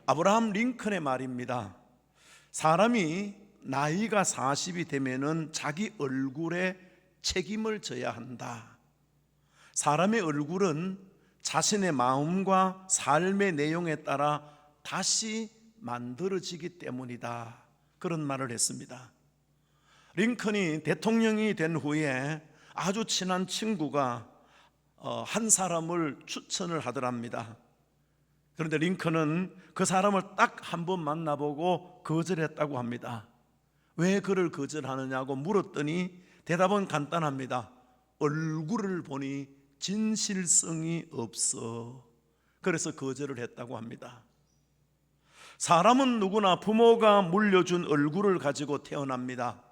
아브라함 링컨의 말입니다. 사람이 나이가 40이 되면은 자기 얼굴에 책임을 져야 한다. 사람의 얼굴은 자신의 마음과 삶의 내용에 따라 다시 만들어지기 때문이다. 그런 말을 했습니다. 링컨이 대통령이 된 후에 아주 친한 친구가 한 사람을 추천을 하더랍니다. 그런데 링컨은 그 사람을 딱 한 번 만나보고 거절했다고 합니다. 왜 그를 거절하느냐고 물었더니 대답은 간단합니다. 얼굴을 보니 진실성이 없어. 그래서 거절을 했다고 합니다. 사람은 누구나 부모가 물려준 얼굴을 가지고 태어납니다.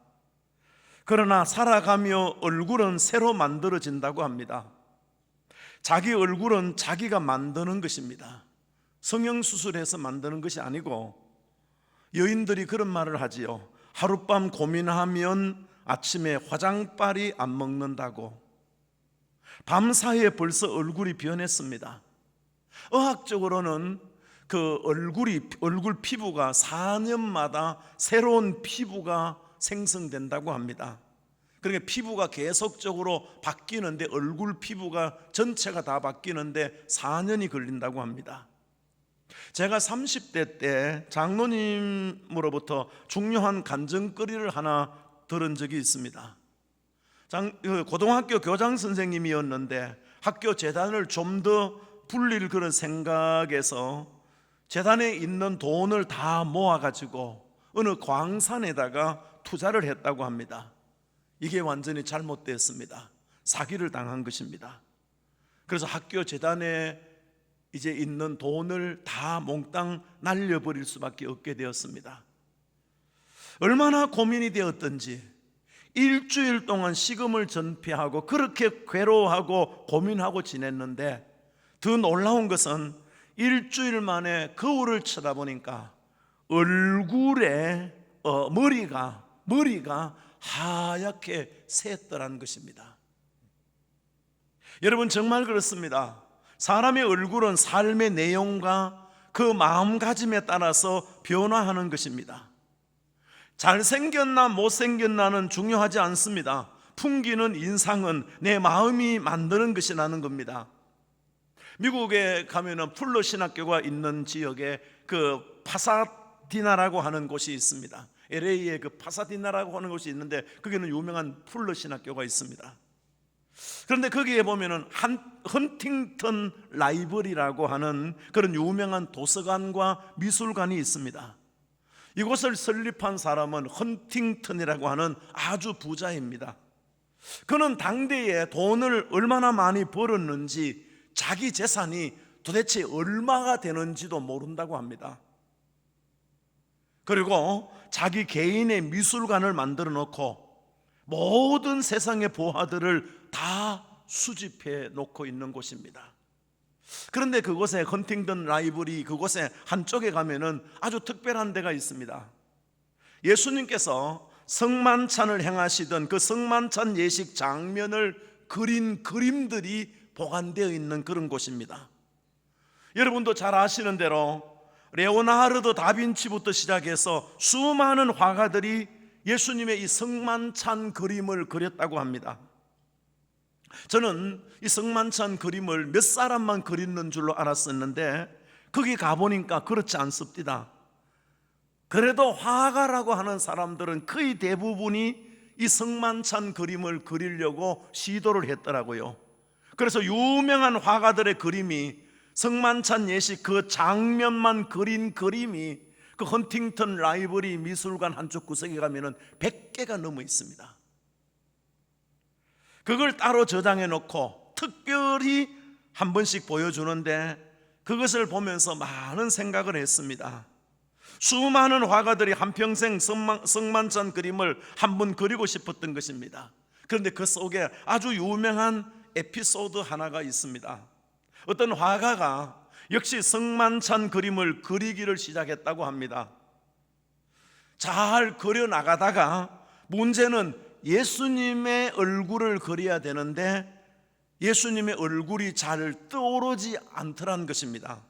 그러나 살아가며 얼굴은 새로 만들어진다고 합니다. 자기 얼굴은 자기가 만드는 것입니다. 성형수술해서 만드는 것이 아니고, 여인들이 그런 말을 하지요. 하룻밤 고민하면 아침에 화장빨이 안 먹는다고. 밤사이에 벌써 얼굴이 변했습니다. 의학적으로는 그 얼굴 피부가 4년마다 새로운 피부가 생성된다고 합니다. 그러니까 피부가 계속적으로 바뀌는데, 얼굴 피부가 전체가 다 바뀌는데 4년이 걸린다고 합니다. 제가 30대 때 장로님으로부터 중요한 간증거리를 하나 들은 적이 있습니다. 고등학교 교장 선생님이었는데 학교 재단을 좀 더 불릴 그런 생각에서 재단에 있는 돈을 다 모아가지고 어느 광산에다가 투자를 했다고 합니다. 이게 완전히 잘못됐습니다. 사기를 당한 것입니다. 그래서 학교 재단에 이제 있는 돈을 다 몽땅 날려버릴 수밖에 없게 되었습니다. 얼마나 고민이 되었던지 일주일 동안 식음을 전폐하고 그렇게 괴로워하고 고민하고 지냈는데, 더 놀라운 것은 일주일 만에 거울을 쳐다보니까 얼굴에 머리가 하얗게 새었더라는 것입니다. 여러분, 정말 그렇습니다. 사람의 얼굴은 삶의 내용과 그 마음가짐에 따라서 변화하는 것입니다. 잘생겼나 못생겼나는 중요하지 않습니다. 풍기는 인상은 내 마음이 만드는 것이라는 겁니다. 미국에 가면은 풀러 신학교가 있는 지역에 그 파사디나라고 하는 곳이 있습니다. LA에 그 파사디나라고 하는 곳이 있는데 거기는 유명한 풀러 신학교가 있습니다. 그런데 거기에 보면은 헌팅턴 라이브러리라고 하는 그런 유명한 도서관과 미술관이 있습니다. 이곳을 설립한 사람은 헌팅턴이라고 하는 아주 부자입니다. 그는 당대에 돈을 얼마나 많이 벌었는지, 자기 재산이 도대체 얼마가 되는지도 모른다고 합니다. 그리고 자기 개인의 미술관을 만들어 놓고 모든 세상의 보화들을 다 수집해 놓고 있는 곳입니다. 그런데 그곳에 헌팅턴 라이브러리 그곳에 한쪽에 가면은 아주 특별한 데가 있습니다. 예수님께서 성만찬을 행하시던 그 성만찬 예식 장면을 그린 그림들이 보관되어 있는 그런 곳입니다. 여러분도 잘 아시는 대로 레오나르도 다빈치부터 시작해서 수많은 화가들이 예수님의 이 성만찬 그림을 그렸다고 합니다. 저는 이 성만찬 그림을 몇 사람만 그리는 줄로 알았었는데 거기 가보니까 그렇지 않습니다. 그래도 화가라고 하는 사람들은 거의 대부분이 이 성만찬 그림을 그리려고 시도를 했더라고요. 그래서 유명한 화가들의 그림이, 성만찬 예식 그 장면만 그린 그림이 그 헌팅턴 라이브러리 미술관 한쪽 구석에 가면은 100개가 넘어 있습니다. 그걸 따로 저장해 놓고 특별히 한 번씩 보여주는데, 그것을 보면서 많은 생각을 했습니다. 수많은 화가들이 한평생 성만찬 그림을 한번 그리고 싶었던 것입니다. 그런데 그 속에 아주 유명한 에피소드 하나가 있습니다. 어떤 화가가 역시 성만찬 그림을 그리기를 시작했다고 합니다. 잘 그려나가다가 문제는 예수님의 얼굴을 그려야 되는데 예수님의 얼굴이 잘 떠오르지 않더라는 것입니다.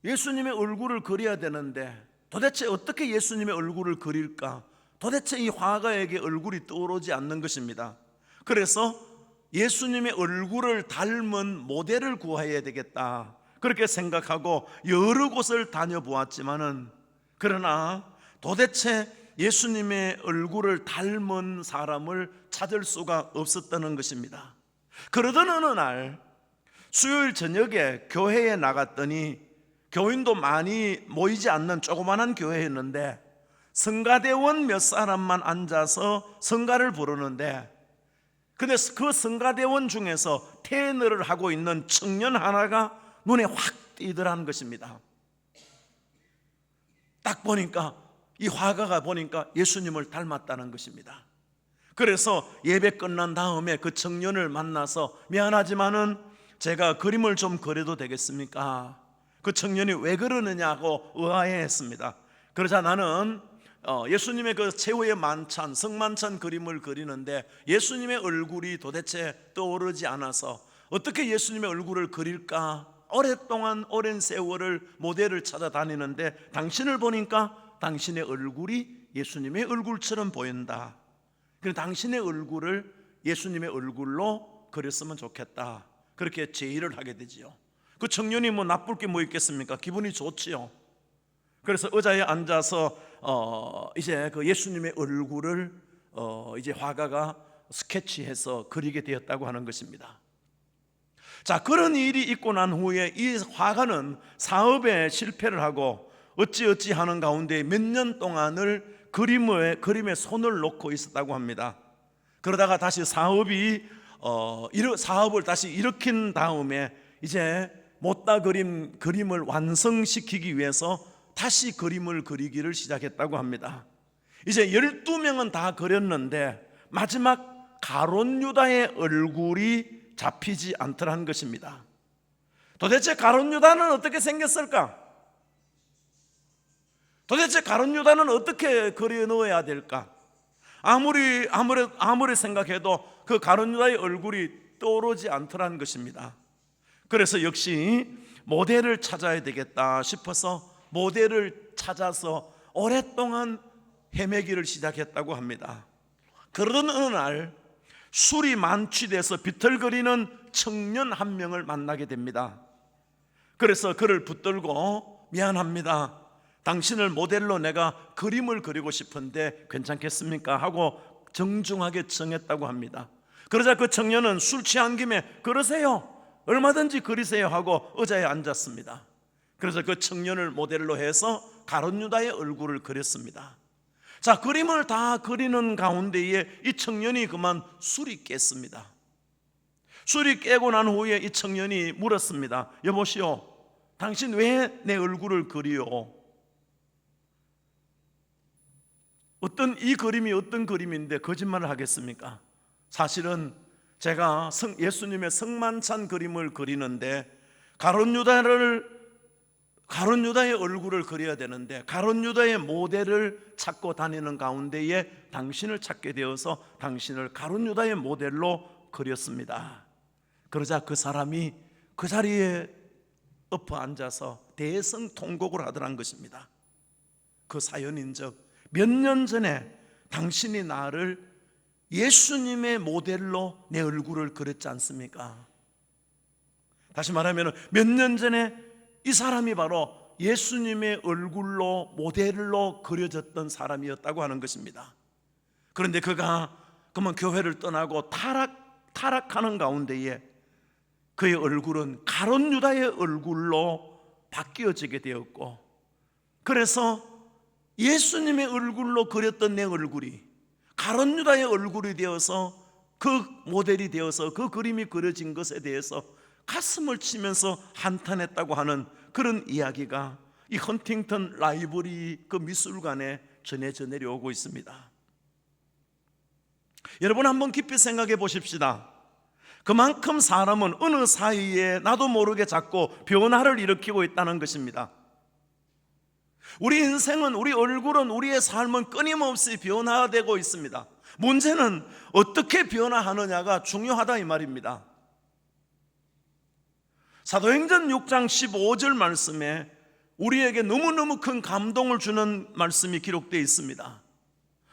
예수님의 얼굴을 그려야 되는데 도대체 어떻게 예수님의 얼굴을 그릴까? 도대체 이 화가에게 얼굴이 떠오르지 않는 것입니다. 그래서 예수님의 얼굴을 닮은 모델을 구해야 되겠다, 그렇게 생각하고 여러 곳을 다녀보았지만은, 그러나 도대체 예수님의 얼굴을 닮은 사람을 찾을 수가 없었다는 것입니다. 그러던 어느 날 수요일 저녁에 교회에 나갔더니, 교인도 많이 모이지 않는 조그마한 교회였는데 성가대원 몇 사람만 앉아서 성가를 부르는데, 근데 그 성가대원 중에서 테너를 하고 있는 청년 하나가 눈에 확 띄더라는 것입니다. 딱 보니까 이 화가가 보니까 예수님을 닮았다는 것입니다. 그래서 예배 끝난 다음에 그 청년을 만나서 미안하지만은 제가 그림을 좀 그려도 되겠습니까? 그 청년이 왜 그러느냐고 의아해했습니다. 그러자 나는 예수님의 그 최후의 만찬, 성만찬 그림을 그리는데 예수님의 얼굴이 도대체 떠오르지 않아서 어떻게 예수님의 얼굴을 그릴까? 오랫동안 오랜 세월을 모델을 찾아다니는데 당신을 보니까 당신의 얼굴이 예수님의 얼굴처럼 보인다. 그래서 당신의 얼굴을 예수님의 얼굴로 그렸으면 좋겠다, 그렇게 제의를 하게 되지요. 그 청년이 뭐 나쁠 게 뭐 있겠습니까? 기분이 좋지요. 그래서 의자에 앉아서 이제 그 예수님의 얼굴을 이제 화가가 스케치해서 그리게 되었다고 하는 것입니다. 자, 그런 일이 있고 난 후에 이 화가는 사업에 실패를 하고 어찌어찌 하는 가운데 몇 년 동안을 그림에 손을 놓고 있었다고 합니다. 그러다가 다시 사업을 다시 일으킨 다음에 이제 못다 그림을 완성시키기 위해서 다시 그림을 그리기를 시작했다고 합니다. 이제 12명은 다 그렸는데 마지막 가룟 유다의 얼굴이 잡히지 않더라는 것입니다. 도대체 가룟 유다는 어떻게 생겼을까? 도대체 가룟 유다는 어떻게 그려 넣어야 될까? 아무리 생각해도 그 가룟 유다의 얼굴이 떠오르지 않더라는 것입니다. 그래서 역시 모델을 찾아야 되겠다 싶어서 모델을 찾아서 오랫동안 헤매기를 시작했다고 합니다. 그러던 어느 날 술이 만취돼서 비틀거리는 청년 한 명을 만나게 됩니다. 그래서 그를 붙들고 미안합니다, 당신을 모델로 내가 그림을 그리고 싶은데 괜찮겠습니까? 하고 정중하게 청했다고 합니다. 그러자 그 청년은 술 취한 김에 그러세요, 얼마든지 그리세요 하고 의자에 앉았습니다. 그래서 그 청년을 모델로 해서 가룟 유다의 얼굴을 그렸습니다. 자, 그림을 다 그리는 가운데에 이 청년이 그만 술이 깼습니다. 술이 깨고 난 후에 이 청년이 물었습니다. 여보시오, 당신 왜 내 얼굴을 그리요? 이 그림이 어떤 그림인데 거짓말을 하겠습니까? 사실은 제가 예수님의 성만찬 그림을 그리는데 가룟 유다의 얼굴을 그려야 되는데 가룟 유다의 모델을 찾고 다니는 가운데에 당신을 찾게 되어서 당신을 가룟 유다의 모델로 그렸습니다. 그러자 그 사람이 그 자리에 엎어 앉아서 대성통곡을 하더란 것입니다. 그 사연인즉 몇 년 전에 당신이 나를 예수님의 모델로 내 얼굴을 그렸지 않습니까? 다시 말하면 몇 년 전에 이 사람이 바로 예수님의 얼굴로 모델로 그려졌던 사람이었다고 하는 것입니다. 그런데 그가 그만 교회를 떠나고 타락하는 가운데에 그의 얼굴은 가룟 유다의 얼굴로 바뀌어지게 되었고, 그래서 예수님의 얼굴로 그렸던 내 얼굴이 가룟 유다의 얼굴이 되어서 그 모델이 되어서 그 그림이 그려진 것에 대해서 가슴을 치면서 한탄했다고 하는 그런 이야기가 이 헌팅턴 라이브러리 그 미술관에 전해져 내려오고 있습니다. 여러분, 한번 깊이 생각해 보십시다. 그만큼 사람은 어느 사이에 나도 모르게 자꾸 변화를 일으키고 있다는 것입니다. 우리 인생은, 우리 얼굴은, 우리의 삶은 끊임없이 변화되고 있습니다. 문제는 어떻게 변화하느냐가 중요하다 이 말입니다. 사도행전 6장 15절 말씀에 우리에게 너무너무 큰 감동을 주는 말씀이 기록되어 있습니다.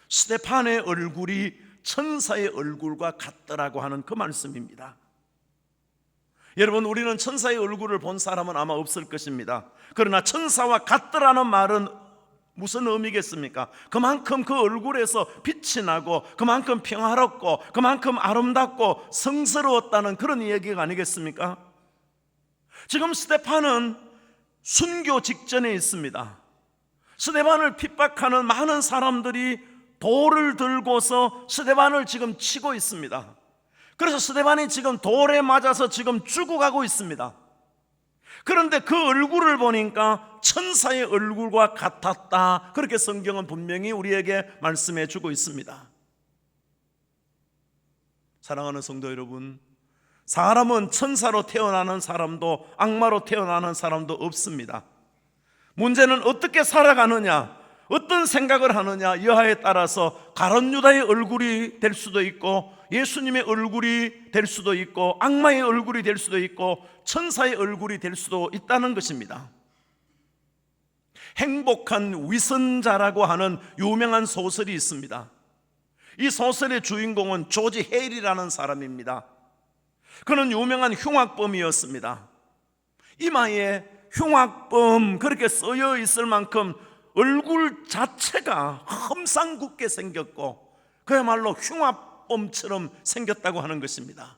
스데반의 얼굴이 천사의 얼굴과 같더라고 하는 그 말씀입니다. 여러분, 우리는 천사의 얼굴을 본 사람은 아마 없을 것입니다. 그러나 천사와 같더라는 말은 무슨 의미겠습니까? 그만큼 그 얼굴에서 빛이 나고 그만큼 평화롭고 그만큼 아름답고 성스러웠다는 그런 얘기가 아니겠습니까? 지금 스데반은 순교 직전에 있습니다. 스데반을 핍박하는 많은 사람들이 돌을 들고서 스데반을 지금 치고 있습니다. 그래서 스데반이 지금 돌에 맞아서 지금 죽어가고 있습니다. 그런데 그 얼굴을 보니까 천사의 얼굴과 같았다, 그렇게 성경은 분명히 우리에게 말씀해 주고 있습니다. 사랑하는 성도 여러분, 사람은 천사로 태어나는 사람도 악마로 태어나는 사람도 없습니다. 문제는 어떻게 살아가느냐, 어떤 생각을 하느냐 여하에 따라서 가룟 유다의 얼굴이 될 수도 있고 예수님의 얼굴이 될 수도 있고 악마의 얼굴이 될 수도 있고 천사의 얼굴이 될 수도 있다는 것입니다. 행복한 위선자라고 하는 유명한 소설이 있습니다. 이 소설의 주인공은 조지 헤일이라는 사람입니다. 그는 유명한 흉악범이었습니다. 이마에 흉악범 그렇게 쓰여 있을 만큼 얼굴 자체가 험상궂게 생겼고 그야말로 흉악범처럼 생겼다고 하는 것입니다.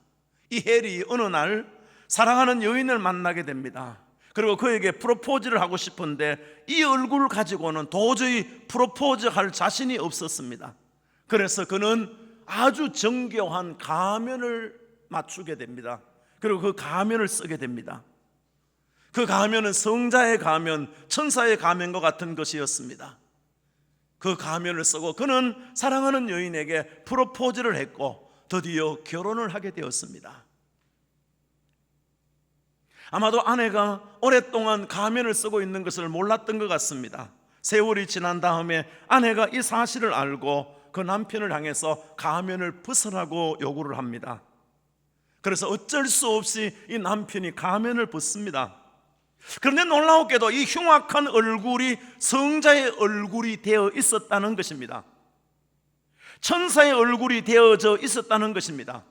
이 헬이 어느 날 사랑하는 여인을 만나게 됩니다. 그리고 그에게 프로포즈를 하고 싶은데 이 얼굴 가지고는 도저히 프로포즈할 자신이 없었습니다. 그래서 그는 아주 정교한 가면을 맞추게 됩니다. 그리고 그 가면을 쓰게 됩니다. 그 가면은 성자의 가면, 천사의 가면과 같은 것이었습니다. 그 가면을 쓰고 그는 사랑하는 여인에게 프로포즈를 했고 드디어 결혼을 하게 되었습니다. 아마도 아내가 오랫동안 가면을 쓰고 있는 것을 몰랐던 것 같습니다. 세월이 지난 다음에 아내가 이 사실을 알고 그 남편을 향해서 가면을 벗으라고 요구를 합니다. 그래서 어쩔 수 없이 이 남편이 가면을 벗습니다. 그런데 놀라웠게도 이 흉악한 얼굴이 성자의 얼굴이 되어 있었다는 것입니다. 천사의 얼굴이 되어져 있었다는 것입니다.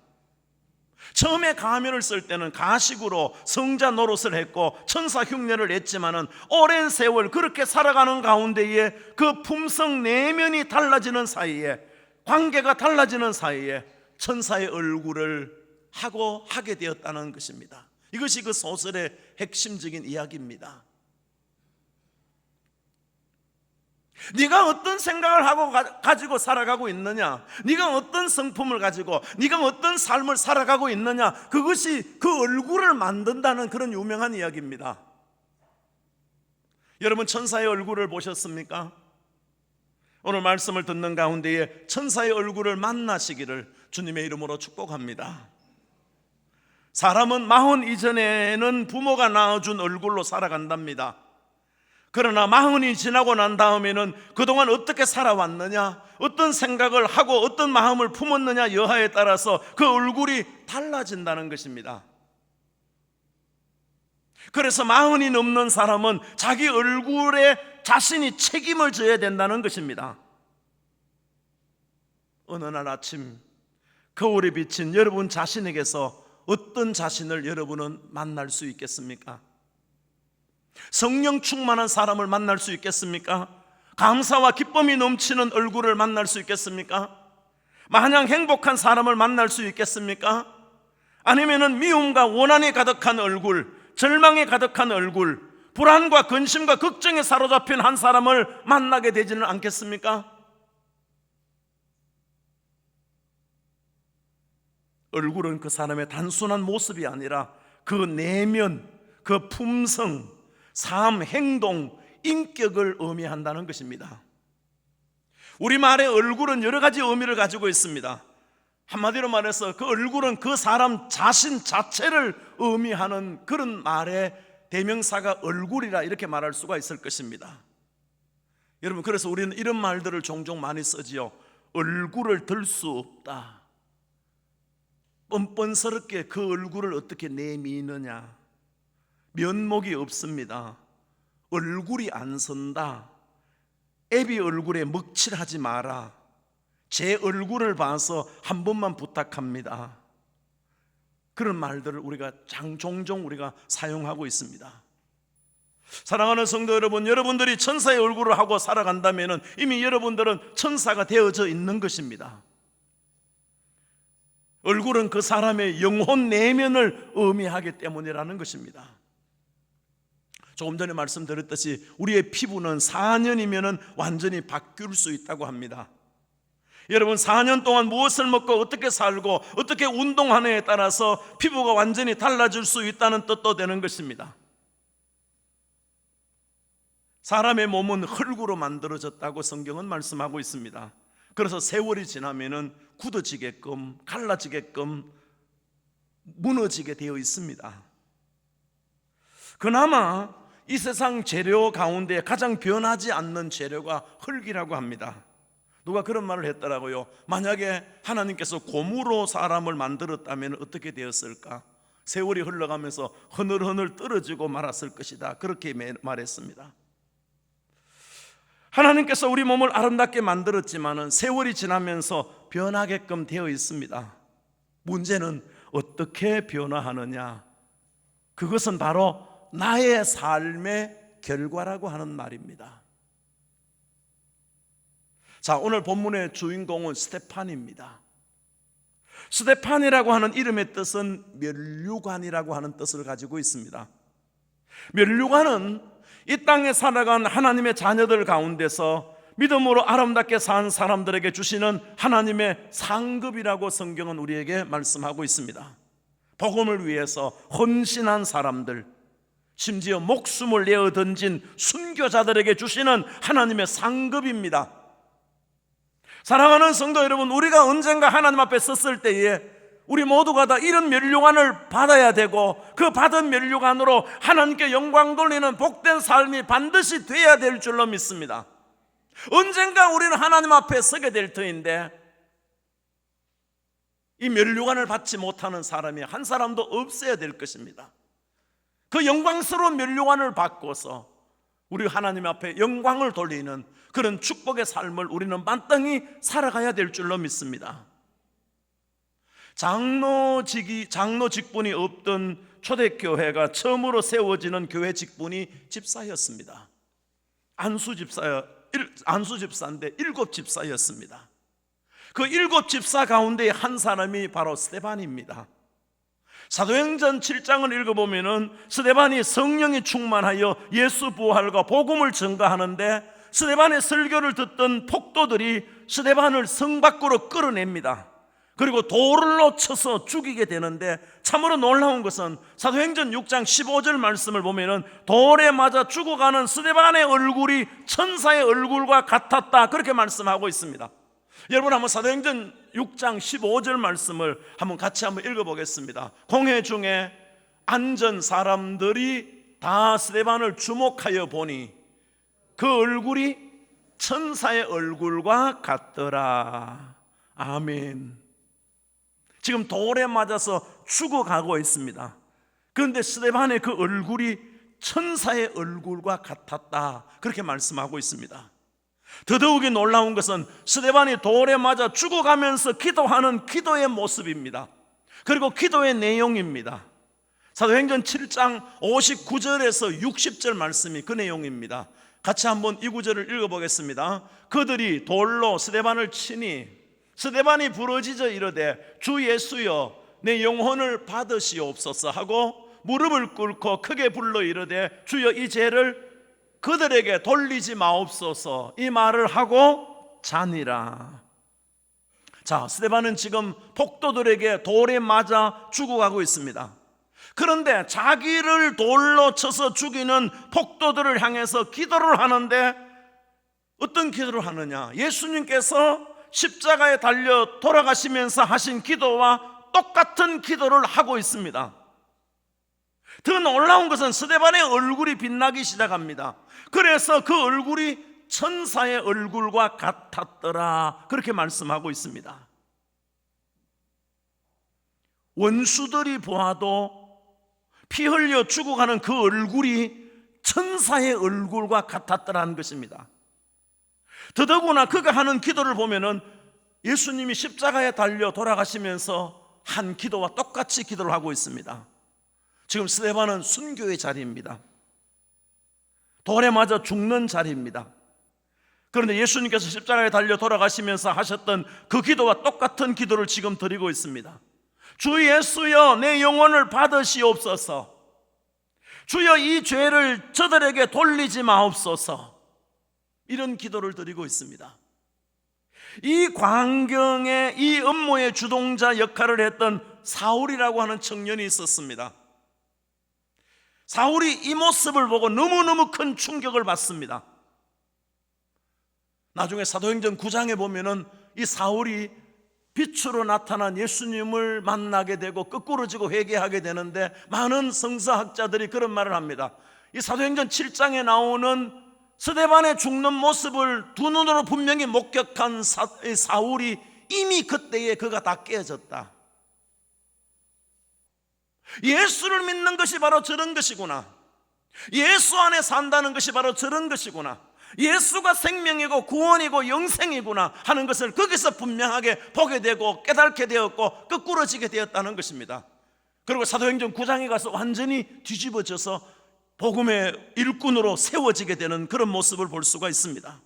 처음에 가면을 쓸 때는 가식으로 성자 노릇을 했고 천사 흉내를 냈지만은 오랜 세월 그렇게 살아가는 가운데에 그 품성 내면이 달라지는 사이에, 관계가 달라지는 사이에 천사의 얼굴을 하게 되었다는 것입니다. 이것이 그 소설의 핵심적인 이야기입니다. 네가 어떤 생각을 하고 가지고 살아가고 있느냐, 네가 어떤 성품을 가지고 네가 어떤 삶을 살아가고 있느냐, 그것이 그 얼굴을 만든다는 그런 유명한 이야기입니다. 여러분, 천사의 얼굴을 보셨습니까? 오늘 말씀을 듣는 가운데에 천사의 얼굴을 만나시기를 주님의 이름으로 축복합니다. 사람은 마흔 이전에는 부모가 낳아준 얼굴로 살아간답니다. 그러나 마흔이 지나고 난 다음에는 그동안 어떻게 살아왔느냐, 어떤 생각을 하고 어떤 마음을 품었느냐 여하에 따라서 그 얼굴이 달라진다는 것입니다. 그래서 마흔이 넘는 사람은 자기 얼굴에 자신이 책임을 져야 된다는 것입니다. 어느 날 아침 거울에 비친 여러분 자신에게서 어떤 자신을 여러분은 만날 수 있겠습니까? 성령 충만한 사람을 만날 수 있겠습니까? 감사와 기쁨이 넘치는 얼굴을 만날 수 있겠습니까? 마냥 행복한 사람을 만날 수 있겠습니까? 아니면은 미움과 원한이 가득한 얼굴, 절망이 가득한 얼굴, 불안과 근심과 걱정에 사로잡힌 한 사람을 만나게 되지는 않겠습니까? 얼굴은 그 사람의 단순한 모습이 아니라 그 내면, 그 품성, 삶, 행동, 인격을 의미한다는 것입니다. 우리말의 얼굴은 여러 가지 의미를 가지고 있습니다. 한마디로 말해서 그 얼굴은 그 사람 자신 자체를 의미하는 그런 말의 대명사가 얼굴이라 이렇게 말할 수가 있을 것입니다. 여러분, 그래서 우리는 이런 말들을 종종 많이 쓰지요. 얼굴을 들 수 없다. 뻔뻔스럽게 그 얼굴을 어떻게 내미느냐. 면목이 없습니다. 얼굴이 안 선다, 애비 얼굴에 먹칠하지 마라, 제 얼굴을 봐서 한 번만 부탁합니다, 그런 말들을 우리가 종종 우리가 사용하고 있습니다. 사랑하는 성도 여러분, 여러분들이 천사의 얼굴을 하고 살아간다면 이미 여러분들은 천사가 되어져 있는 것입니다. 얼굴은 그 사람의 영혼 내면을 의미하기 때문이라는 것입니다. 조금 전에 말씀드렸듯이 우리의 피부는 4년이면 완전히 바뀔 수 있다고 합니다. 여러분, 4년 동안 무엇을 먹고 어떻게 살고 어떻게 운동하느냐에 따라서 피부가 완전히 달라질 수 있다는 뜻도 되는 것입니다. 사람의 몸은 흙으로 만들어졌다고 성경은 말씀하고 있습니다. 그래서 세월이 지나면은 굳어지게끔, 갈라지게끔, 무너지게 되어 있습니다. 그나마 이 세상 재료 가운데 가장 변하지 않는 재료가 흙이라고 합니다. 누가 그런 말을 했더라고요. 만약에 하나님께서 고무로 사람을 만들었다면 어떻게 되었을까? 세월이 흘러가면서 흐늘흐늘 떨어지고 말았을 것이다, 그렇게 말했습니다. 하나님께서 우리 몸을 아름답게 만들었지만 세월이 지나면서 변하게끔 되어 있습니다. 문제는 어떻게 변화하느냐, 그것은 바로 나의 삶의 결과라고 하는 말입니다. 자, 오늘 본문의 주인공은 스데판입니다. 스데판이라고 하는 이름의 뜻은 면류관이라고 하는 뜻을 가지고 있습니다. 면류관은 이 땅에 살아간 하나님의 자녀들 가운데서 믿음으로 아름답게 산 사람들에게 주시는 하나님의 상급이라고 성경은 우리에게 말씀하고 있습니다. 복음을 위해서 헌신한 사람들, 심지어 목숨을 내어 던진 순교자들에게 주시는 하나님의 상급입니다. 사랑하는 성도 여러분, 우리가 언젠가 하나님 앞에 섰을 때에 우리 모두가 다 이런 면류관을 받아야 되고, 그 받은 면류관으로 하나님께 영광 돌리는 복된 삶이 반드시 돼야 될 줄로 믿습니다. 언젠가 우리는 하나님 앞에 서게 될 터인데 이 면류관을 받지 못하는 사람이 한 사람도 없어야 될 것입니다. 그 영광스러운 면류관을 받고서 우리 하나님 앞에 영광을 돌리는 그런 축복의 삶을 우리는 마땅히 살아가야 될 줄로 믿습니다. 장로 직분이 없던 초대교회가 처음으로 세워지는 교회 직분이 집사였습니다. 안수 집사인데 7집사였습니다. 그 7집사 가운데 한 사람이 바로 스데반입니다. 사도행전 7장을 읽어보면 스데반이 성령이 충만하여 예수 부활과 복음을 전가하는데, 스데반의 설교를 듣던 폭도들이 스데반을 성 밖으로 끌어냅니다. 그리고 돌로 쳐서 죽이게 되는데, 참으로 놀라운 것은 사도행전 6장 15절 말씀을 보면 돌에 맞아 죽어가는 스데반의 얼굴이 천사의 얼굴과 같았다, 그렇게 말씀하고 있습니다. 여러분, 한번 사도행전 6장 15절 말씀을 같이 한번 읽어보겠습니다. 공회 중에 앉은 사람들이 다 스데반을 주목하여 보니 그 얼굴이 천사의 얼굴과 같더라. 아멘. 지금 돌에 맞아서 죽어가고 있습니다. 그런데 스데반의 그 얼굴이 천사의 얼굴과 같았다, 그렇게 말씀하고 있습니다. 더더욱이 놀라운 것은 스데반이 돌에 맞아 죽어가면서 기도하는 기도의 모습입니다. 그리고 기도의 내용입니다. 사도행전 7장 59절에서 60절 말씀이 그 내용입니다. 같이 한번 이 구절을 읽어보겠습니다. 그들이 돌로 스데반을 치니 스데반이 부르짖어 이르되 주 예수여 내 영혼을 받으시옵소서 하고 무릎을 꿇고 크게 불러 이르되 주여 이 죄를 그들에게 돌리지 마옵소서, 이 말을 하고 자니라. 자, 스데반은 지금 폭도들에게 돌에 맞아 죽어가고 있습니다. 그런데 자기를 돌로 쳐서 죽이는 폭도들을 향해서 기도를 하는데, 어떤 기도를 하느냐, 예수님께서 십자가에 달려 돌아가시면서 하신 기도와 똑같은 기도를 하고 있습니다. 더 놀라운 것은 스데반의 얼굴이 빛나기 시작합니다. 그래서 그 얼굴이 천사의 얼굴과 같았더라, 그렇게 말씀하고 있습니다. 원수들이 보아도 피 흘려 죽어가는 그 얼굴이 천사의 얼굴과 같았더라는 것입니다. 더더구나 그가 하는 기도를 보면은 예수님이 십자가에 달려 돌아가시면서 한 기도와 똑같이 기도를 하고 있습니다. 지금 스데반은 순교의 자리입니다. 돌에 맞아 죽는 자리입니다. 그런데 예수님께서 십자가에 달려 돌아가시면서 하셨던 그 기도와 똑같은 기도를 지금 드리고 있습니다. 주 예수여, 내 영혼을 받으시옵소서. 주여, 이 죄를 저들에게 돌리지 마옵소서. 이런 기도를 드리고 있습니다. 이 광경에 이 음모의 주동자 역할을 했던 사울이라고 하는 청년이 있었습니다. 사울이 이 모습을 보고 너무너무 큰 충격을 받습니다. 나중에 사도행전 9장에 보면은 이 사울이 빛으로 나타난 예수님을 만나게 되고 거꾸로 지고 회개하게 되는데, 많은 성서학자들이 그런 말을 합니다. 이 사도행전 7장에 나오는 스데반의 죽는 모습을 두 눈으로 분명히 목격한 사울이 이미 그때에 그가 다 깨어졌다. 예수를 믿는 것이 바로 저런 것이구나. 예수 안에 산다는 것이 바로 저런 것이구나. 예수가 생명이고 구원이고 영생이구나 하는 것을 거기서 분명하게 보게 되고 깨닫게 되었고 거꾸러지게 되었다는 것입니다. 그리고 사도행전 9장에 가서 완전히 뒤집어져서 복음의 일꾼으로 세워지게 되는 그런 모습을 볼 수가 있습니다.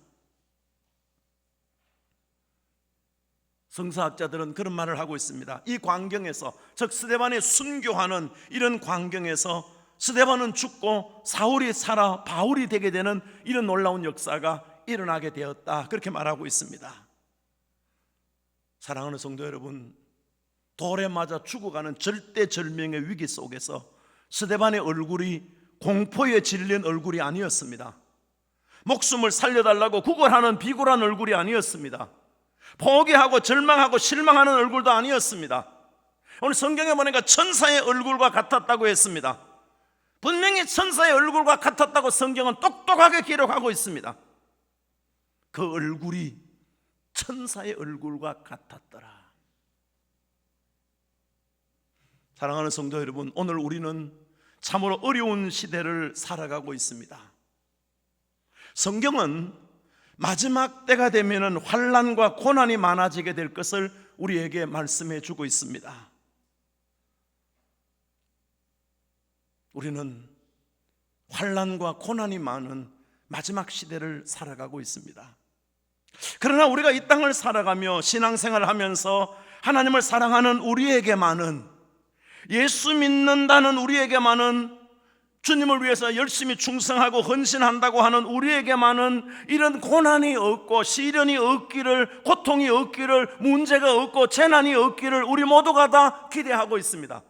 성서학자들은 그런 말을 하고 있습니다. 이 광경에서, 즉 스데반의 순교하는 이런 광경에서 스데반은 죽고 사울이 살아 바울이 되게 되는 이런 놀라운 역사가 일어나게 되었다, 그렇게 말하고 있습니다. 사랑하는 성도 여러분, 돌에 맞아 죽어가는 절대절명의 위기 속에서 스데반의 얼굴이 공포에 질린 얼굴이 아니었습니다. 목숨을 살려달라고 구걸하는 비굴한 얼굴이 아니었습니다. 포기하고 절망하고 실망하는 얼굴도 아니었습니다. 오늘 성경에 보니까 천사의 얼굴과 같았다고 했습니다. 분명히 천사의 얼굴과 같았다고 성경은 똑똑하게 기록하고 있습니다. 그 얼굴이 천사의 얼굴과 같았더라. 사랑하는 성도 여러분, 오늘 우리는 참으로 어려운 시대를 살아가고 있습니다. 성경은 마지막 때가 되면 환난과 고난이 많아지게 될 것을 우리에게 말씀해 주고 있습니다. 우리는 환난과 고난이 많은 마지막 시대를 살아가고 있습니다. 그러나 우리가 이 땅을 살아가며 신앙생활을 하면서 하나님을 사랑하는 우리에게만은, 예수 믿는다는 우리에게만은, 주님을 위해서 열심히 충성하고 헌신한다고 하는 우리에게만은 이런 고난이 없고 시련이 없기를, 고통이 없기를, 문제가 없고 재난이 없기를 우리 모두가 다 기대하고 있습니다.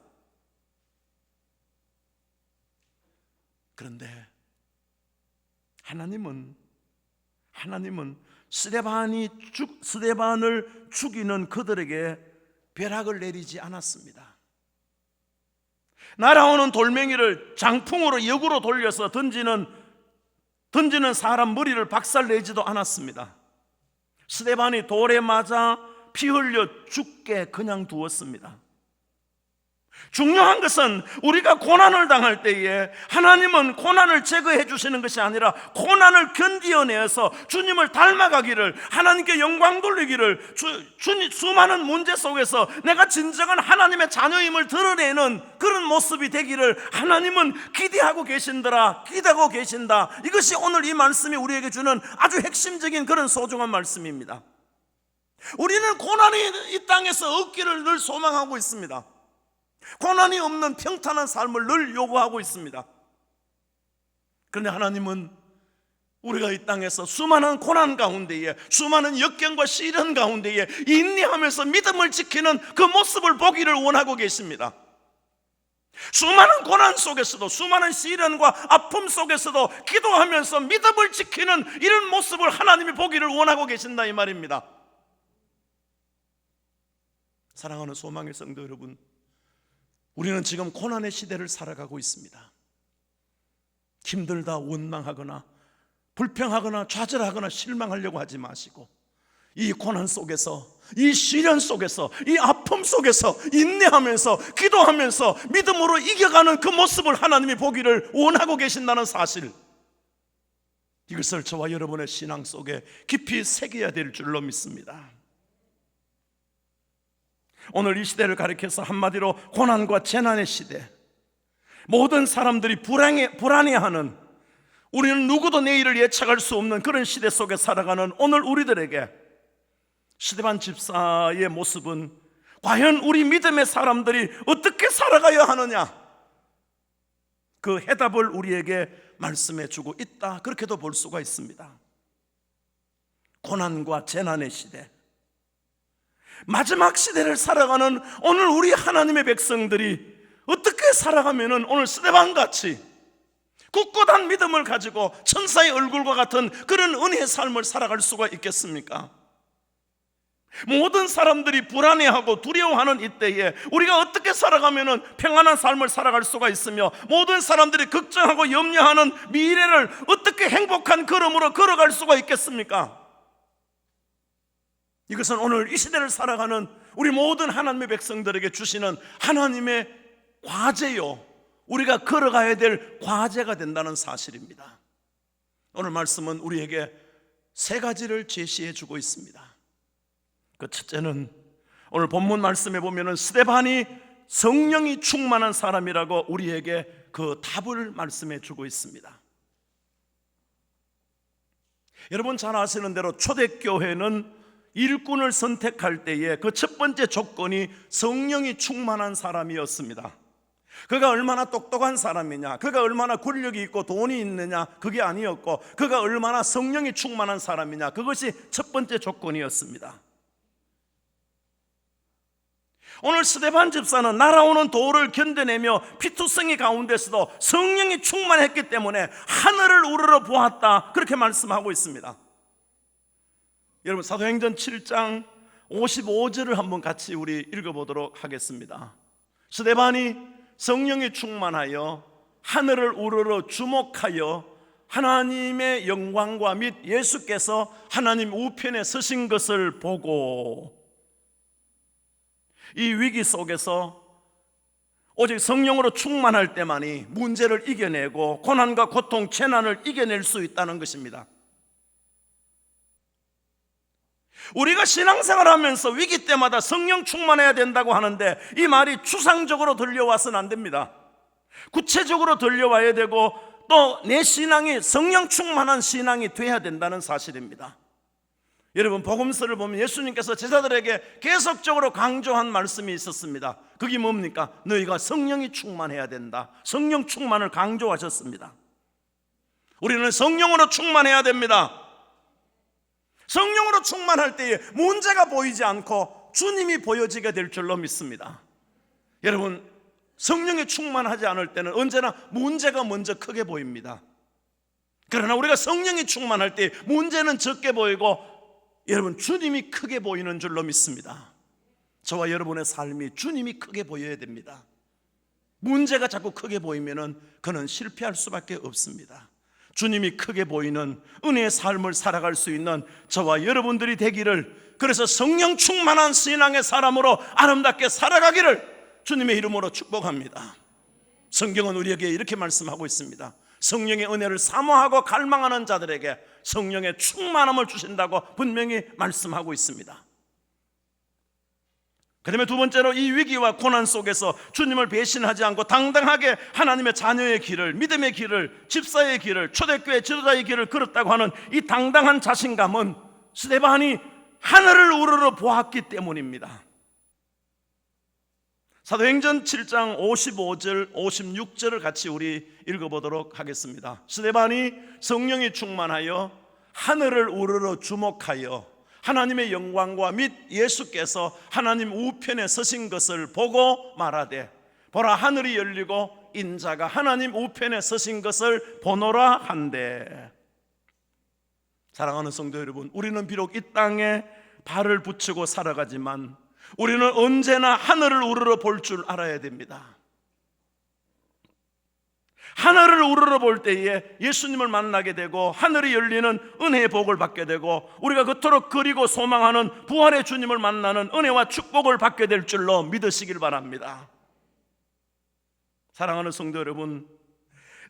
그런데 하나님은 스데반을 죽이는 그들에게 벼락을 내리지 않았습니다. 날아오는 돌멩이를 장풍으로 역으로 돌려서 던지는 사람 머리를 박살내지도 않았습니다. 스데반이 돌에 맞아 피 흘려 죽게 그냥 두었습니다. 중요한 것은 우리가 고난을 당할 때에 하나님은 고난을 제거해 주시는 것이 아니라 고난을 견디어내서 주님을 닮아가기를, 하나님께 영광 돌리기를, 수많은 문제 속에서 내가 진정한 하나님의 자녀임을 드러내는 그런 모습이 되기를 하나님은 기대하고 계신다. 이것이 오늘 이 말씀이 우리에게 주는 아주 핵심적인 그런 소중한 말씀입니다. 우리는 고난이 이 땅에서 없기를 늘 소망하고 있습니다. 고난이 없는 평탄한 삶을 늘 요구하고 있습니다. 그런데 하나님은 우리가 이 땅에서 수많은 고난 가운데에, 수많은 역경과 시련 가운데에 인내하면서 믿음을 지키는 그 모습을 보기를 원하고 계십니다. 수많은 고난 속에서도, 수많은 시련과 아픔 속에서도 기도하면서 믿음을 지키는 이런 모습을 하나님이 보기를 원하고 계신다, 이 말입니다. 사랑하는 소망의 성도 여러분, 우리는 지금 고난의 시대를 살아가고 있습니다. 힘들다 원망하거나 불평하거나 좌절하거나 실망하려고 하지 마시고, 이 고난 속에서, 이 시련 속에서, 이 아픔 속에서 인내하면서 기도하면서 믿음으로 이겨가는 그 모습을 하나님이 보기를 원하고 계신다는 사실, 이것을 저와 여러분의 신앙 속에 깊이 새겨야 될 줄로 믿습니다. 오늘 이 시대를 가리켜서 한마디로 고난과 재난의 시대, 모든 사람들이 불안해하는, 우리는 누구도 내일을 예측할 수 없는 그런 시대 속에 살아가는 오늘 우리들에게 스데반 집사의 모습은 과연 우리 믿음의 사람들이 어떻게 살아가야 하느냐, 그 해답을 우리에게 말씀해 주고 있다, 그렇게도 볼 수가 있습니다. 고난과 재난의 시대, 마지막 시대를 살아가는 오늘 우리 하나님의 백성들이 어떻게 살아가면 오늘 스데반같이 굳굳한 믿음을 가지고 천사의 얼굴과 같은 그런 은혜의 삶을 살아갈 수가 있겠습니까? 모든 사람들이 불안해하고 두려워하는 이때에 우리가 어떻게 살아가면 평안한 삶을 살아갈 수가 있으며, 모든 사람들이 걱정하고 염려하는 미래를 어떻게 행복한 걸음으로 걸어갈 수가 있겠습니까? 이것은 오늘 이 시대를 살아가는 우리 모든 하나님의 백성들에게 주시는 하나님의 과제요, 우리가 걸어가야 될 과제가 된다는 사실입니다. 오늘 말씀은 우리에게 세 가지를 제시해 주고 있습니다. 그 첫째는 오늘 본문 말씀에 보면은 스데반이 성령이 충만한 사람이라고 우리에게 그 답을 말씀해 주고 있습니다. 여러분 잘 아시는 대로 초대교회는 일꾼을 선택할 때에 그 첫 번째 조건이 성령이 충만한 사람이었습니다. 그가 얼마나 똑똑한 사람이냐, 그가 얼마나 권력이 있고 돈이 있느냐, 그게 아니었고 그가 얼마나 성령이 충만한 사람이냐, 그것이 첫 번째 조건이었습니다. 오늘 스데반 집사는 날아오는 돌을 견뎌내며 피투성이 가운데서도 성령이 충만했기 때문에 하늘을 우러러 보았다, 그렇게 말씀하고 있습니다. 여러분 사도행전 7장 55절을 한번 같이 우리 읽어보도록 하겠습니다. 스데반이 성령이 충만하여 하늘을 우러러 주목하여 하나님의 영광과 및 예수께서 하나님 우편에 서신 것을 보고, 이 위기 속에서 오직 성령으로 충만할 때만이 문제를 이겨내고 고난과 고통, 재난을 이겨낼 수 있다는 것입니다. 우리가 신앙생활하면서 위기 때마다 성령 충만해야 된다고 하는데 이 말이 추상적으로 들려와서는 안 됩니다. 구체적으로 들려와야 되고 또 내 신앙이 성령 충만한 신앙이 돼야 된다는 사실입니다. 여러분 복음서를 보면 예수님께서 제자들에게 계속적으로 강조한 말씀이 있었습니다. 그게 뭡니까? 너희가 성령이 충만해야 된다. 성령 충만을 강조하셨습니다. 우리는 성령으로 충만해야 됩니다. 성령으로 충만할 때에 문제가 보이지 않고 주님이 보여지게 될 줄로 믿습니다. 여러분 성령이 충만하지 않을 때는 언제나 문제가 먼저 크게 보입니다. 그러나 우리가 성령이 충만할 때 문제는 적게 보이고 여러분 주님이 크게 보이는 줄로 믿습니다. 저와 여러분의 삶이 주님이 크게 보여야 됩니다. 문제가 자꾸 크게 보이면 그는 실패할 수밖에 없습니다. 주님이 크게 보이는 은혜의 삶을 살아갈 수 있는 저와 여러분들이 되기를, 그래서 성령 충만한 신앙의 사람으로 아름답게 살아가기를 주님의 이름으로 축복합니다. 성경은 우리에게 이렇게 말씀하고 있습니다. 성령의 은혜를 사모하고 갈망하는 자들에게 성령의 충만함을 주신다고 분명히 말씀하고 있습니다. 그 다음에 두 번째로 이 위기와 고난 속에서 주님을 배신하지 않고 당당하게 하나님의 자녀의 길을, 믿음의 길을, 집사의 길을, 초대교회 지도자의 길을 걸었다고 하는 이 당당한 자신감은 스데반이 하늘을 우러러 보았기 때문입니다. 사도행전 7장 55절 56절을 같이 우리 읽어보도록 하겠습니다. 스데반이 성령이 충만하여 하늘을 우러러 주목하여 하나님의 영광과 및 예수께서 하나님 우편에 서신 것을 보고 말하되, 보라 하늘이 열리고 인자가 하나님 우편에 서신 것을 보노라 한대. 사랑하는 성도 여러분, 우리는 비록 이 땅에 발을 붙이고 살아가지만 우리는 언제나 하늘을 우러러 볼 줄 알아야 됩니다. 하늘을 우러러 볼 때에 예수님을 만나게 되고 하늘이 열리는 은혜의 복을 받게 되고 우리가 그토록 그리고 소망하는 부활의 주님을 만나는 은혜와 축복을 받게 될 줄로 믿으시길 바랍니다. 사랑하는 성도 여러분,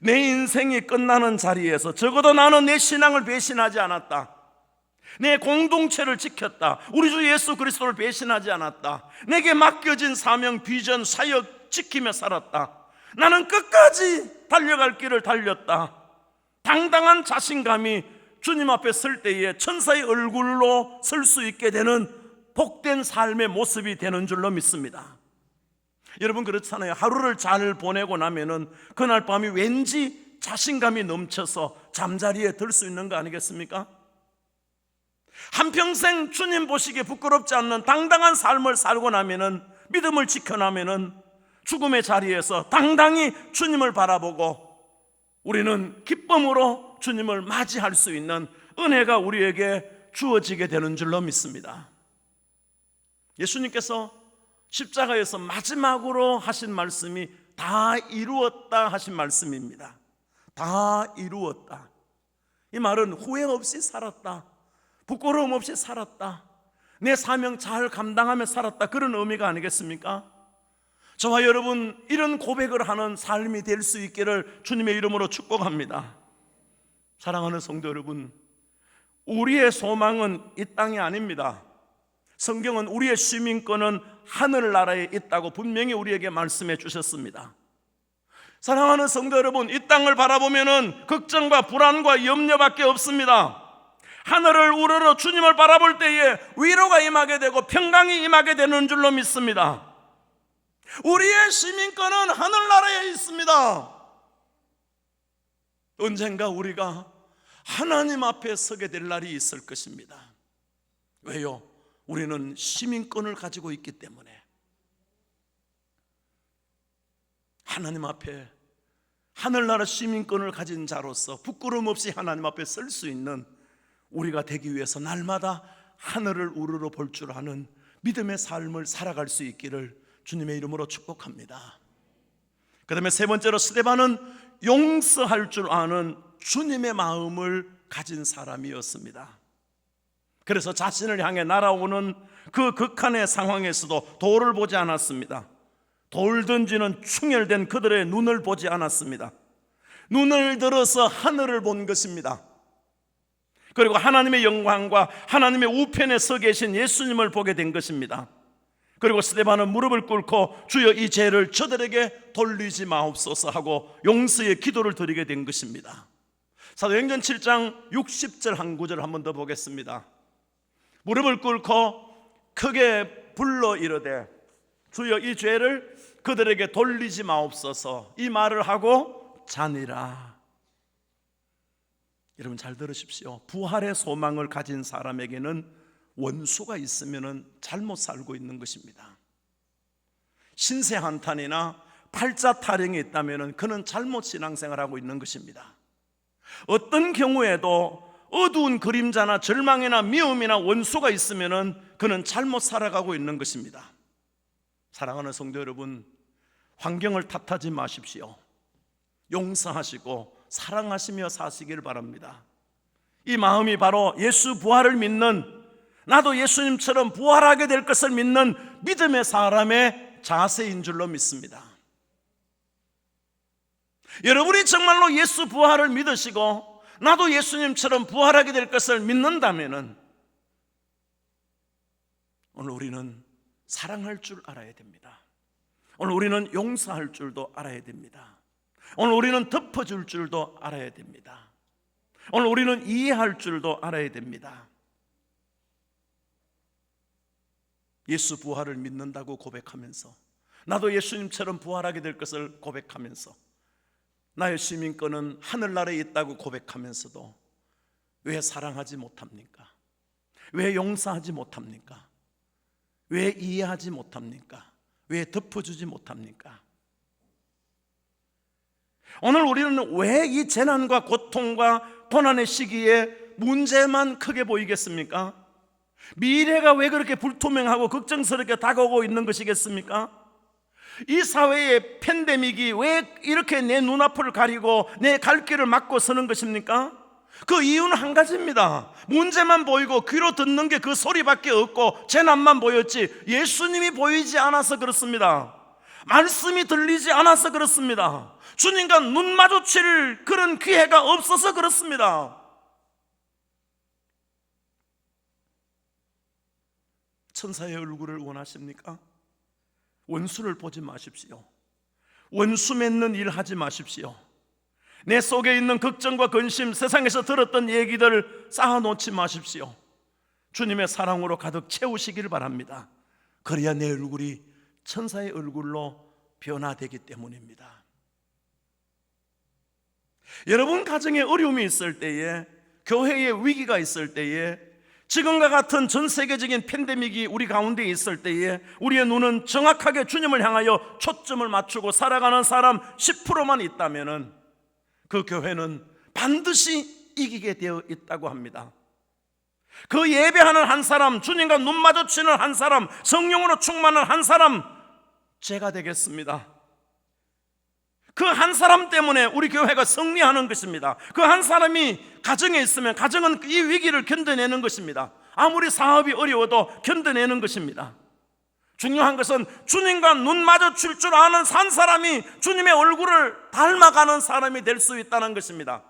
내 인생이 끝나는 자리에서 적어도 나는 내 신앙을 배신하지 않았다, 내 공동체를 지켰다, 우리 주 예수 그리스도를 배신하지 않았다, 내게 맡겨진 사명, 비전, 사역 지키며 살았다, 나는 끝까지 달려갈 길을 달렸다, 당당한 자신감이 주님 앞에 설 때에 천사의 얼굴로 설 수 있게 되는 복된 삶의 모습이 되는 줄로 믿습니다. 여러분 그렇잖아요. 하루를 잘 보내고 나면은 그날 밤이 왠지 자신감이 넘쳐서 잠자리에 들 수 있는 거 아니겠습니까? 한평생 주님 보시기에 부끄럽지 않는 당당한 삶을 살고 나면은, 믿음을 지켜나면은 죽음의 자리에서 당당히 주님을 바라보고 우리는 기쁨으로 주님을 맞이할 수 있는 은혜가 우리에게 주어지게 되는 줄로 믿습니다. 예수님께서 십자가에서 마지막으로 하신 말씀이 다 이루었다 하신 말씀입니다. 다 이루었다. 이 말은 후회 없이 살았다, 부끄러움 없이 살았다, 내 사명 잘 감당하며 살았다, 그런 의미가 아니겠습니까? 저와 여러분 이런 고백을 하는 삶이 될 수 있기를 주님의 이름으로 축복합니다. 사랑하는 성도 여러분, 우리의 소망은 이 땅이 아닙니다. 성경은 우리의 시민권은 하늘나라에 있다고 분명히 우리에게 말씀해 주셨습니다. 사랑하는 성도 여러분, 이 땅을 바라보면은 걱정과 불안과 염려밖에 없습니다. 하늘을 우러러 주님을 바라볼 때에 위로가 임하게 되고 평강이 임하게 되는 줄로 믿습니다. 우리의 시민권은 하늘나라에 있습니다. 언젠가 우리가 하나님 앞에 서게 될 날이 있을 것입니다. 왜요? 우리는 시민권을 가지고 있기 때문에. 하나님 앞에 하늘나라 시민권을 가진 자로서 부끄러움 없이 하나님 앞에 설 수 있는 우리가 되기 위해서 날마다 하늘을 우러러 볼 줄 아는 믿음의 삶을 살아갈 수 있기를 주님의 이름으로 축복합니다. 그 다음에 세 번째로, 스데반은 용서할 줄 아는 주님의 마음을 가진 사람이었습니다. 그래서 자신을 향해 날아오는 그 극한의 상황에서도 돌을 보지 않았습니다. 돌 던지는 충혈된 그들의 눈을 보지 않았습니다. 눈을 들어서 하늘을 본 것입니다. 그리고 하나님의 영광과 하나님의 우편에 서 계신 예수님을 보게 된 것입니다. 그리고 스데반은 무릎을 꿇고 주여 이 죄를 저들에게 돌리지 마옵소서 하고 용서의 기도를 드리게 된 것입니다. 사도행전 7장 60절 한 구절 한 번 더 보겠습니다. 무릎을 꿇고 크게 불러 이르되 주여 이 죄를 그들에게 돌리지 마옵소서, 이 말을 하고 자니라. 여러분 잘 들으십시오. 부활의 소망을 가진 사람에게는 원수가 있으면 잘못 살고 있는 것입니다. 신세 한탄이나 팔자 타령이 있다면 그는 잘못 신앙생활하고 있는 것입니다. 어떤 경우에도 어두운 그림자나 절망이나 미움이나 원수가 있으면 그는 잘못 살아가고 있는 것입니다. 사랑하는 성도 여러분, 환경을 탓하지 마십시오. 용서하시고 사랑하시며 사시길 바랍니다. 이 마음이 바로 예수 부활을 믿는, 나도 예수님처럼 부활하게 될 것을 믿는 믿음의 사람의 자세인 줄로 믿습니다. 여러분이 정말로 예수 부활을 믿으시고 나도 예수님처럼 부활하게 될 것을 믿는다면 오늘 우리는 사랑할 줄 알아야 됩니다. 오늘 우리는 용서할 줄도 알아야 됩니다. 오늘 우리는 덮어줄 줄도 알아야 됩니다. 오늘 우리는 이해할 줄도 알아야 됩니다. 예수 부활을 믿는다고 고백하면서, 나도 예수님처럼 부활하게 될 것을 고백하면서, 나의 시민권은 하늘나라에 있다고 고백하면서도 왜 사랑하지 못합니까? 왜 용서하지 못합니까? 왜 이해하지 못합니까? 왜 덮어주지 못합니까? 오늘 우리는 왜 이 재난과 고통과 고난의 시기에 문제만 크게 보이겠습니까? 미래가 왜 그렇게 불투명하고 걱정스럽게 다가오고 있는 것이겠습니까? 이 사회의 팬데믹이 왜 이렇게 내 눈앞을 가리고 내 갈 길을 막고 서는 것입니까? 그 이유는 한 가지입니다. 문제만 보이고 귀로 듣는 게 그 소리밖에 없고 재난만 보였지 예수님이 보이지 않아서 그렇습니다. 말씀이 들리지 않아서 그렇습니다. 주님과 눈 마주칠 그런 기회가 없어서 그렇습니다. 천사의 얼굴을 원하십니까? 원수를 보지 마십시오. 원수 맺는 일 하지 마십시오. 내 속에 있는 걱정과 근심, 세상에서 들었던 얘기들 쌓아놓지 마십시오. 주님의 사랑으로 가득 채우시길 바랍니다. 그래야 내 얼굴이 천사의 얼굴로 변화되기 때문입니다. 여러분 가정에 어려움이 있을 때에, 교회에 위기가 있을 때에, 지금과 같은 전 세계적인 팬데믹이 우리 가운데 있을 때에 우리의 눈은 정확하게 주님을 향하여 초점을 맞추고 살아가는 사람 10%만 있다면 그 교회는 반드시 이기게 되어 있다고 합니다. 그 예배하는 한 사람, 주님과 눈 마주치는 한 사람, 성령으로 충만한 한 사람, 제가 되겠습니다. 그 한 사람 때문에 우리 교회가 승리하는 것입니다. 그 한 사람이 가정에 있으면 가정은 이 위기를 견뎌내는 것입니다. 아무리 사업이 어려워도 견뎌내는 것입니다. 중요한 것은 주님과 눈 마주칠 줄 아는 한 사람이 주님의 얼굴을 닮아가는 사람이 될 수 있다는 것입니다.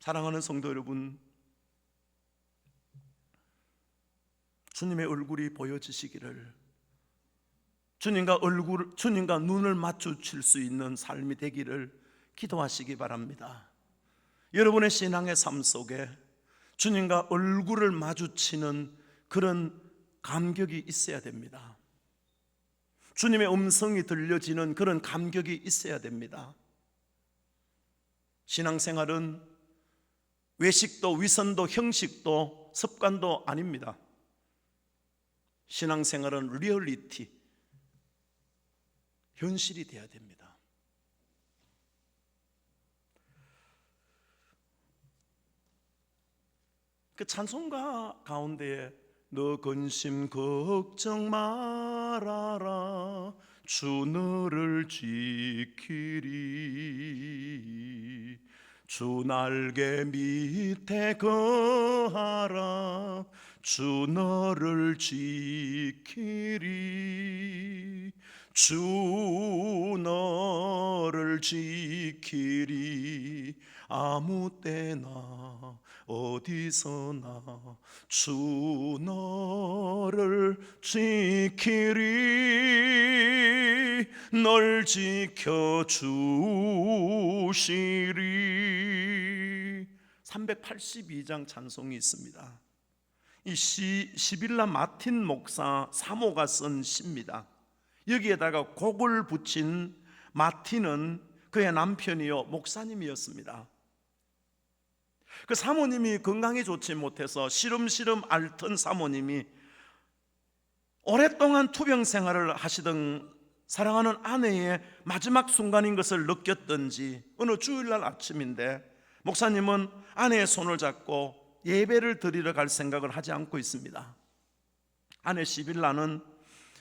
사랑하는 성도 여러분, 주님의 얼굴이 보여지시기를, 주님과 눈을 마주칠 수 있는 삶이 되기를 기도하시기 바랍니다. 여러분의 신앙의 삶 속에 주님과 얼굴을 마주치는 그런 감격이 있어야 됩니다. 주님의 음성이 들려지는 그런 감격이 있어야 됩니다. 신앙생활은 외식도 위선도 형식도 습관도 아닙니다. 신앙생활은 리얼리티, 현실이 되어야 됩니다. 그 찬송가 가운데에 너 근심 걱정 말아라 주 너를 지키리 주 날개 밑에 거하라 주 너를 지키리 주 너를 지키리 아무 때나 어디서나 주 너를 지키리 널 지켜주시리 382장 찬송이 있습니다. 이 시 시빌라 마틴 목사 사모가 쓴 시입니다. 여기에다가 곡을 붙인 마틴은 그의 남편이요 목사님이었습니다. 그 사모님이 건강이 좋지 못해서 시름시름 앓던 사모님이 오랫동안 투병 생활을 하시던 사랑하는 아내의 마지막 순간인 것을 느꼈던지 어느 주일날 아침인데 목사님은 아내의 손을 잡고 예배를 드리러 갈 생각을 하지 않고 있습니다. 아내 시빌라는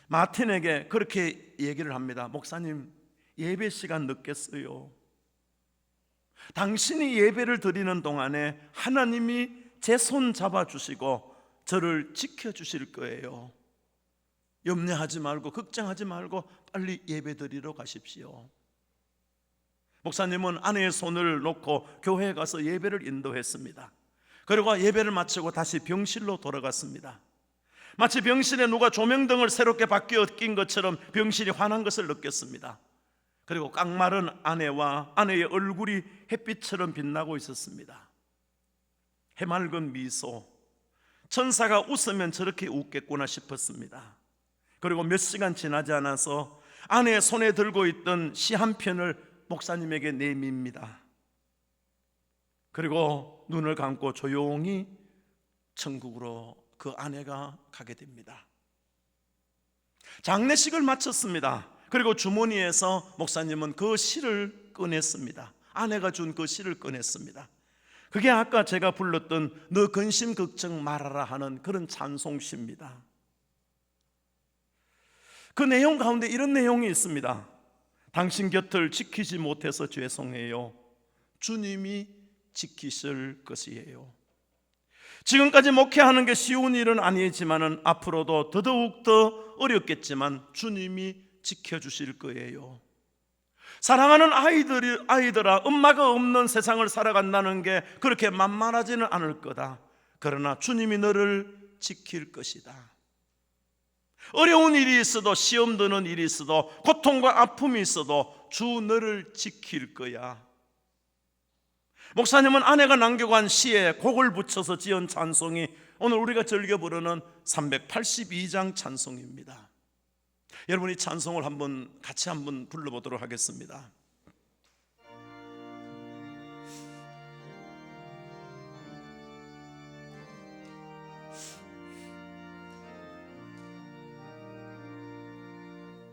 마틴에게 그렇게 얘기를 합니다. 목사님, 예배 시간 늦겠어요. 당신이 예배를 드리는 동안에 하나님이 제 손 잡아주시고 저를 지켜주실 거예요. 염려하지 말고 걱정하지 말고 빨리 예배 드리러 가십시오. 목사님은 아내의 손을 놓고 교회에 가서 예배를 인도했습니다. 그리고 예배를 마치고 다시 병실로 돌아갔습니다. 마치 병실에 누가 조명등을 새롭게 바뀌어 낀 것처럼 병실이 환한 것을 느꼈습니다. 그리고 깡마른 아내와 아내의 얼굴이 햇빛처럼 빛나고 있었습니다. 해맑은 미소, 천사가 웃으면 저렇게 웃겠구나 싶었습니다. 그리고 몇 시간 지나지 않아서 아내의 손에 들고 있던 시 한 편을 목사님에게 내밉니다. 그리고 눈을 감고 조용히 천국으로 그 아내가 가게 됩니다. 장례식을 마쳤습니다. 그리고 주머니에서 목사님은 그 시를 꺼냈습니다. 아내가 준 그 시를 꺼냈습니다. 그게 아까 제가 불렀던 너 근심 걱정 말아라 하는 그런 찬송시입니다. 그 내용 가운데 이런 내용이 있습니다. 당신 곁을 지키지 못해서 죄송해요. 주님이 지키실 것이에요. 지금까지 목회하는 게 쉬운 일은 아니지만 앞으로도 더더욱 더 어렵겠지만 주님이 지켜주실 거예요. 사랑하는 아이들아, 엄마가 없는 세상을 살아간다는 게 그렇게 만만하지는 않을 거다. 그러나 주님이 너를 지킬 것이다. 어려운 일이 있어도, 시험 드는 일이 있어도, 고통과 아픔이 있어도 주 너를 지킬 거야. 목사님은 아내가 남겨간 시에 곡을 붙여서 지은 찬송이 오늘 우리가 즐겨 부르는 382장 찬송입니다. 여러분이 찬송을 같이 한번 불러보도록 하겠습니다.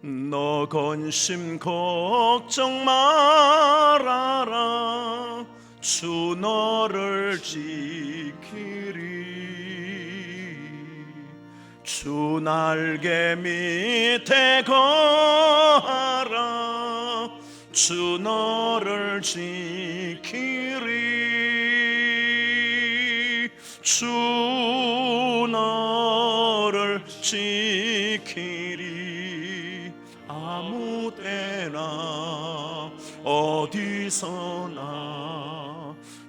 너 근심 걱정 말아라, 주 너를 지키리. 주 날개 밑에 거하라, 주 너를 지키리. 주 너를 지키리. 아무 때나 어디서나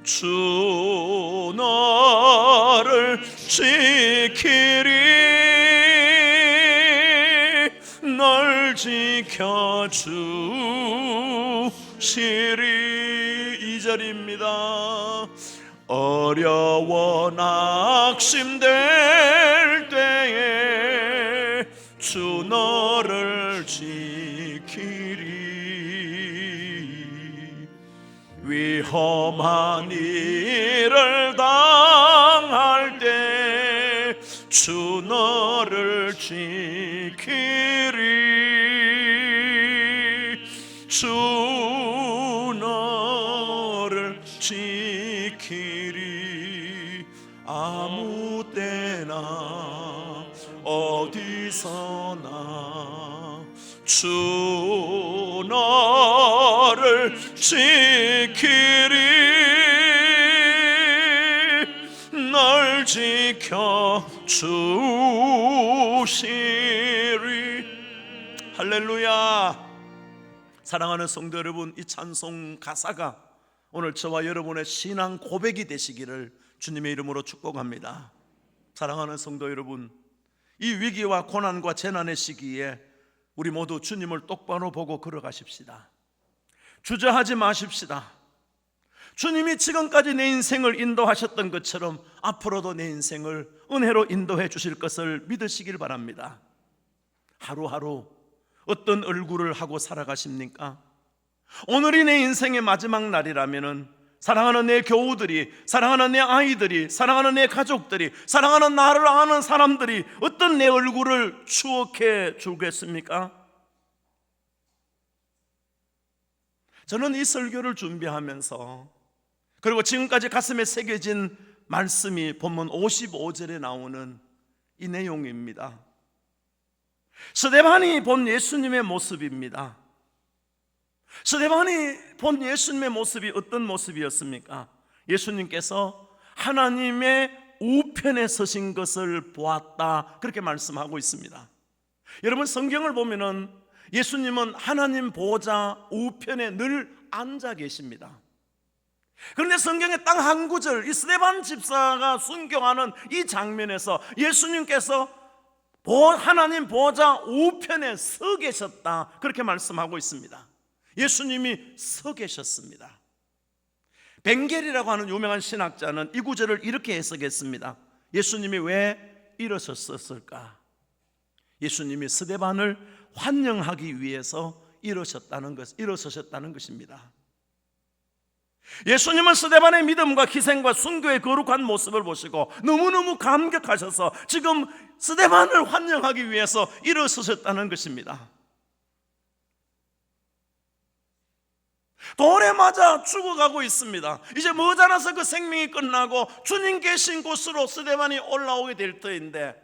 주 너를 지키리. 널 지켜주시리. 2절입니다. 어려워 낙심될 때에 주 너를 지키리. 위험한 일을 당할 때 주 너를 지키리. 주 너를 지키리. 아무 때나 어디서나 주 너를 지키리. 널 지켜주시리. 할렐루야. 사랑하는 성도 여러분, 이 찬송 가사가 오늘 저와 여러분의 신앙 고백이 되시기를 주님의 이름으로 축복합니다. 사랑하는 성도 여러분, 이 위기와 고난과 재난의 시기에 우리 모두 주님을 똑바로 보고 걸어가십시다. 주저하지 마십시다. 주님이 지금까지 내 인생을 인도하셨던 것처럼 앞으로도 내 인생을 은혜로 인도해 주실 것을 믿으시길 바랍니다. 하루하루 어떤 얼굴을 하고 살아가십니까? 오늘이 내 인생의 마지막 날이라면 사랑하는 내 교우들이, 사랑하는 내 아이들이, 사랑하는 내 가족들이, 사랑하는 나를 아는 사람들이 어떤 내 얼굴을 추억해 주겠습니까? 저는 이 설교를 준비하면서, 그리고 지금까지 가슴에 새겨진 말씀이 본문 55절에 나오는 이 내용입니다. 스데반이 본 예수님의 모습입니다. 스데반이 본 예수님의 모습이 어떤 모습이었습니까? 예수님께서 하나님의 우편에 서신 것을 보았다, 그렇게 말씀하고 있습니다. 여러분, 성경을 보면은 예수님은 하나님 보좌 우편에 늘 앉아 계십니다. 그런데 성경의 딱 한 구절, 이 스데반 집사가 순교하는 이 장면에서 예수님께서 하나님 보좌 우편에 서 계셨다, 그렇게 말씀하고 있습니다. 예수님이 서 계셨습니다. 벤겔이라고 하는 유명한 신학자는 이 구절을 이렇게 해석했습니다. 예수님이 왜 일어섰을까? 예수님이 스데반을 환영하기 위해서 일어서셨다는 것입니다. 예수님은 스데반의 믿음과 희생과 순교의 거룩한 모습을 보시고 너무너무 감격하셔서 지금 스데반을 환영하기 위해서 일어서셨다는 것입니다. 돌에 맞아 죽어가고 있습니다. 이제 머지않아서 그 생명이 끝나고 주님 계신 곳으로 스데반이 올라오게 될 터인데,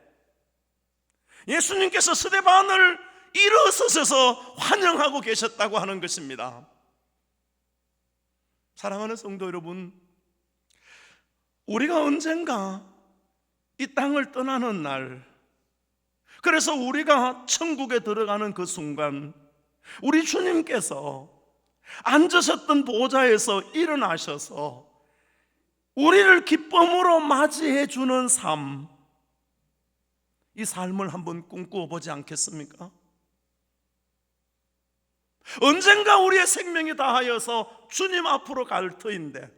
예수님께서 스데반을 일어서셔서 환영하고 계셨다고 하는 것입니다. 사랑하는 성도 여러분, 우리가 언젠가 이 땅을 떠나는 날, 그래서 우리가 천국에 들어가는 그 순간 우리 주님께서 앉으셨던 보좌에서 일어나셔서 우리를 기쁨으로 맞이해 주는 삶, 이 삶을 한번 꿈꾸어 보지 않겠습니까? 언젠가 우리의 생명이 다하여서 주님 앞으로 갈 터인데,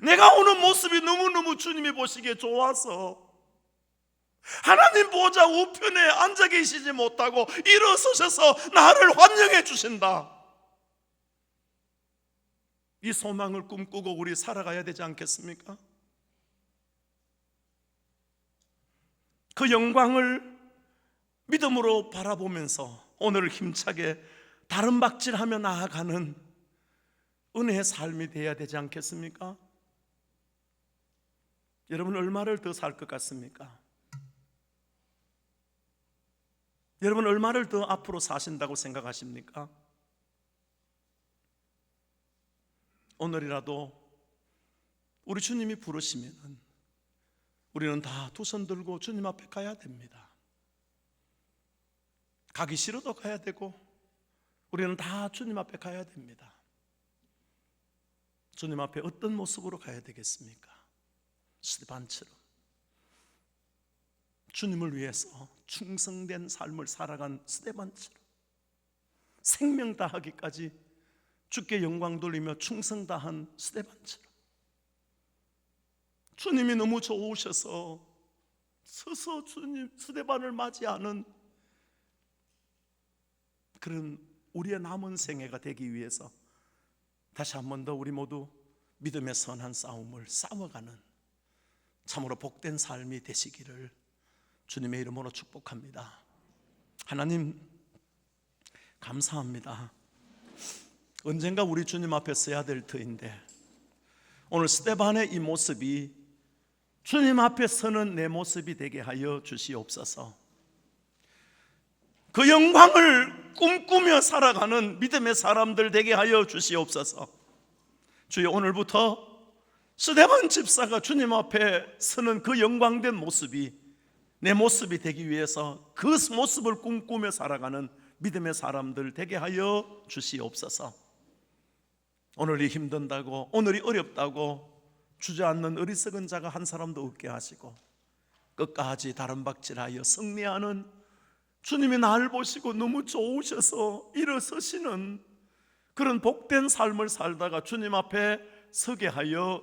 내가 오는 모습이 너무너무 주님이 보시기에 좋아서 하나님 보좌 우편에 앉아 계시지 못하고 일어서셔서 나를 환영해 주신다, 이 소망을 꿈꾸고 우리 살아가야 되지 않겠습니까? 그 영광을 믿음으로 바라보면서 오늘 힘차게 다름박질하며 나아가는 은혜의 삶이 되어야 되지 않겠습니까? 여러분, 얼마를 더 살 것 같습니까? 여러분, 얼마를 더 앞으로 사신다고 생각하십니까? 오늘이라도 우리 주님이 부르시면 우리는 다 두 손 들고 주님 앞에 가야 됩니다. 가기 싫어도 가야 되고 우리는 다 주님 앞에 가야 됩니다. 주님 앞에 어떤 모습으로 가야 되겠습니까? 스데반처럼 주님을 위해서 충성된 삶을 살아간 스데반처럼 생명 다하기까지 주께 영광 돌리며 충성 다한 스데반처럼 주님이 너무 좋으셔서 서서 주님 스데반을 맞이하는 그런 우리의 남은 생애가 되기 위해서 다시 한 번 더 우리 모두 믿음의 선한 싸움을 싸워가는 참으로 복된 삶이 되시기를 주님의 이름으로 축복합니다. 하나님, 감사합니다. 언젠가 우리 주님 앞에 서야 될 터인데 오늘 스데반의 이 모습이 주님 앞에 서는 내 모습이 되게 하여 주시옵소서. 그 영광을 꿈꾸며 살아가는 믿음의 사람들 되게 하여 주시옵소서. 주여, 오늘부터 스데반 집사가 주님 앞에 서는 그 영광된 모습이 내 모습이 되기 위해서 그 모습을 꿈꾸며 살아가는 믿음의 사람들 되게 하여 주시옵소서. 오늘이 힘든다고, 오늘이 어렵다고 주저앉는 어리석은 자가 한 사람도 없게 하시고 끝까지 다름박질하여 승리하는, 주님이 날 보시고 너무 좋으셔서 일어서시는 그런 복된 삶을 살다가 주님 앞에 서게 하여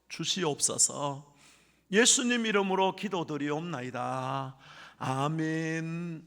주시옵소서. 예수님 이름으로 기도드리옵나이다. 아멘.